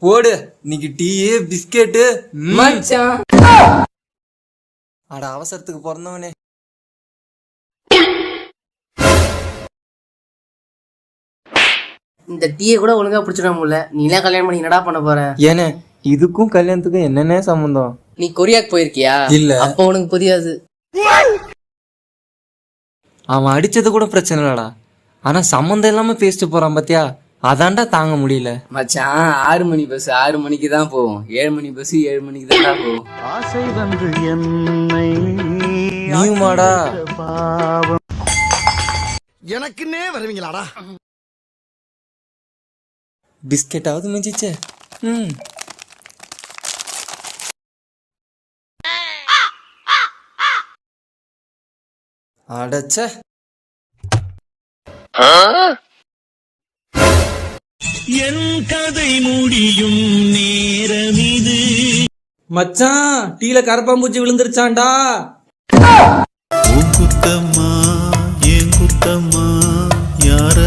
போடு இன்னைக்கு tea biscuit மச்சான். அட அவசரத்துக்கு பிறந்தவனே. இந்த டீயை கூட ஒழுங்கா பிடிச்சிட முடியல. நீ எல்லாம் கல்யாணம் பண்ணி என்னடா பண்ண போற? ஏனே இதுக்கும் கல்யாணத்துக்கும் என்னென்ன சம்பந்தம்? நீ கொரியாக்கு போயிருக்கியா? இல்ல. அப்ப உனக்கு புரியாது. அவன் அடிச்சது கூட பிரச்சனை இல்லடா, ஆனா சம்மந்தம் இல்லாம பேசிட்டு போறான் பாத்தியா, அதான்டா தாங்க முடியல. மச்சான் 6 மணி பஸ் 6 மணிக்கு தான் போகும். 7 மணி பஸ் 7 மணிக்கு தான் போகும். ஆசை வந்து என்னை நீயுமாடா? எனக்குன்னே வருவீங்களாடா? பிஸ்கெட்டாவது மிஞ்சிச்சே. அடச்ச. என் கதை முடியும் நேரம் இது. மச்சான் டீல கரப்பாம்பூச்சி விழுந்துருச்சாண்டா. உன் குத்தம்மா என் குத்தம்மா யார